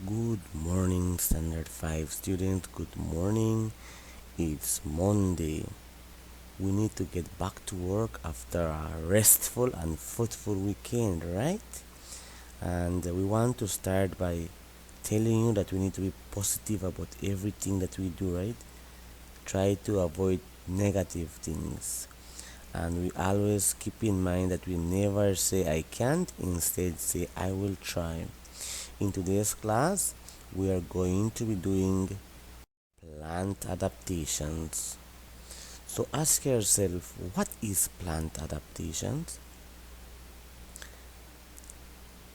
Good morning, Standard 5 students. Good morning. It's Monday. We need to get back to work after a restful and fruitful weekend, right? And we want to start by telling you that we need to be positive about everything that we do, right? Try to avoid negative things. And we always keep in mind that we never say I can't, instead say I will try. In today's class, we are going to be doing plant adaptations. So ask yourself, what is plant adaptations?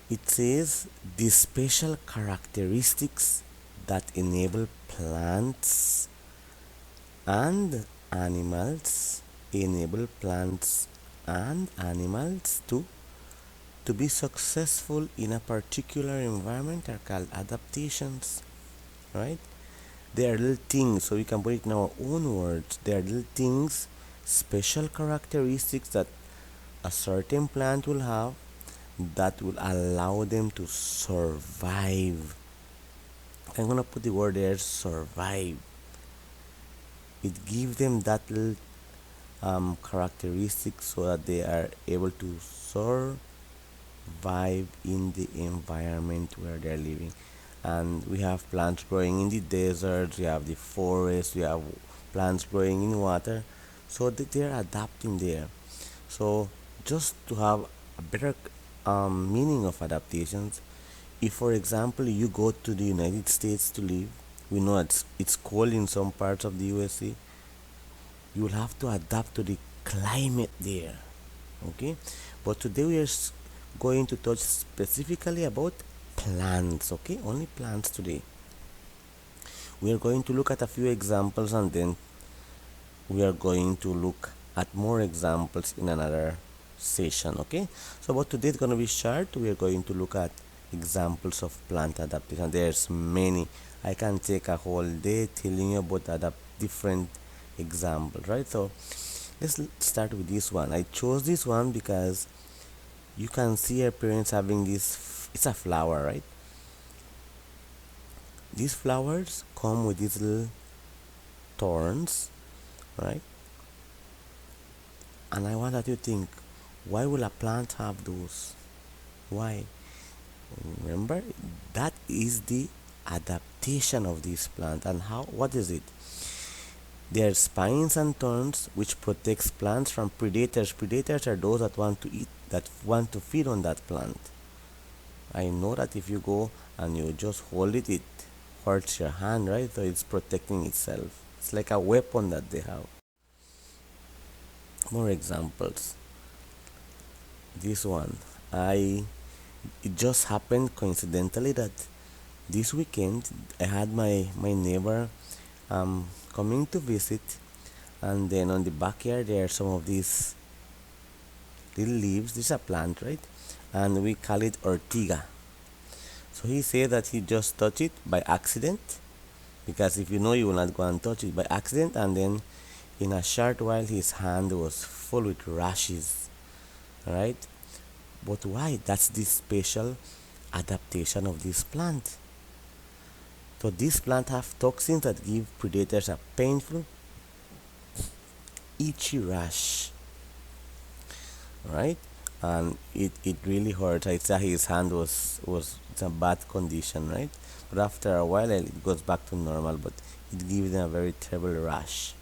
It says the special characteristics that enable plants and plants and animals to be successful in a particular environment are called adaptations, right? They are little things, so we can put it in our own words. They are little things, special characteristics that a certain plant will have that will allow them to survive. I'm gonna put the word there, survive. It gives them that little characteristic so that they are able to survive in the environment where they're living. And we have plants growing in the desert, we have the forest, we have plants growing in water, so that they're adapting there. So just to have a better meaning of adaptations, if for example you go to the United States to live, we know it's cold in some parts of the USA, you will have to adapt to the climate there. Okay, but today we are going to touch specifically about plants. Okay, only plants today. We are going to look at a few examples, and then we are going to look at more examples in another session. Okay, so but today is going to be short. We are going to look at examples of plant adaptation. There's many. I can take a whole day telling you about different examples, right? So let's start with this one. I chose this one because you can see your parents having this. It's a flower, right? These flowers come with these little thorns, right? And I want that you think, why will a plant have those? Why? Remember, that is the adaptation of this plant. And how? What is it? They are spines and thorns which protects plants from predators. Predators are those that want to eat, that want to feed on that plant. I know that if you go and you just hold it, it hurts your hand, right? So it's protecting itself. It's like a weapon that they have. More examples. This one, I it just happened coincidentally that this weekend I had my neighbor coming to visit, and then on the backyard there are some of these little leaves. This is a plant, right? And we call it ortiga. So he said that he just touched it by accident, because if you know, you will not go and touch it by accident, and then in a short while his hand was full with rashes, right? But why? That's the special adaptation of this plant. So this plant have toxins that give predators a painful, itchy rash, right? And it really hurts. I said his hand was in a bad condition, right? But after a while it goes back to normal, but it gives them a very terrible rash.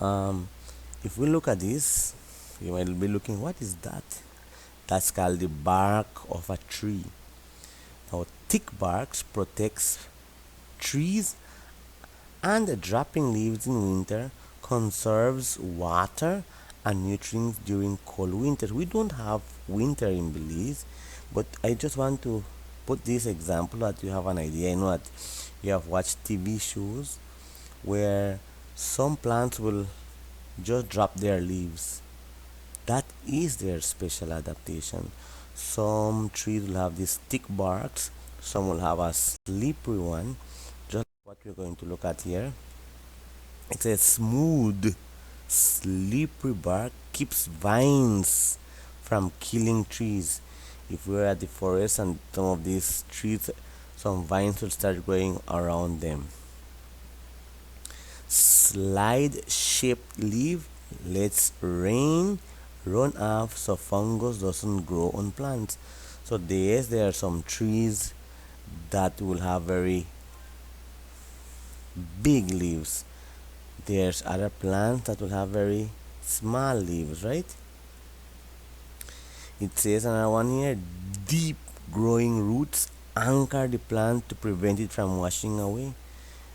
Um, if we look at this, you might be looking, what is that? That's called the bark of a tree. Now, thick barks protects trees, and dropping leaves in winter conserves water and nutrients during cold winters. We don't have winter in Belize, but I just want to put this example that you have an idea. I know that you have watched TV shows where some plants will just drop their leaves. That is their special adaptation. Some trees will have these thick barks, some will have a slippery one, just what we're going to look at here. It's a smooth, slippery bark keeps vines from killing trees. if we were at the forest and some of these trees, some vines will start growing around them. Slide shaped leaf lets rain run off so fungus doesn't grow on plants. So yes, there are some trees that will have very big leaves. There's other plants that will have very small leaves, right? It says another one here, deep growing roots anchor the plant to prevent it from washing away.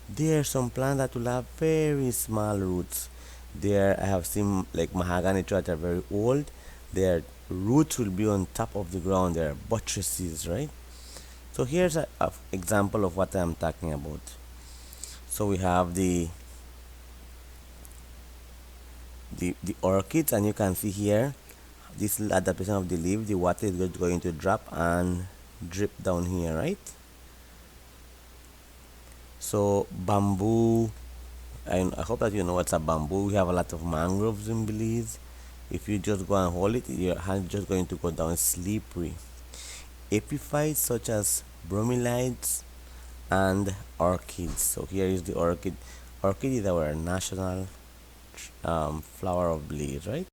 There are some plants that will have very small roots. There I have seen like mahogany trees that are very old. Their roots will be on top of the ground. They are buttresses, right? So here's a example of what I'm talking about. So we have the orchids, and you can see here this little adaptation of the leaf. The water is just going to drop and drip down here, right? So bamboo, I hope that you know what's a bamboo. We have a lot of mangroves in Belize. If you just go and hold it, your hand is just going to go down slippery. Epiphytes such as bromeliads and orchids. So here is the orchid. Orchid is our national flower of Belize, right?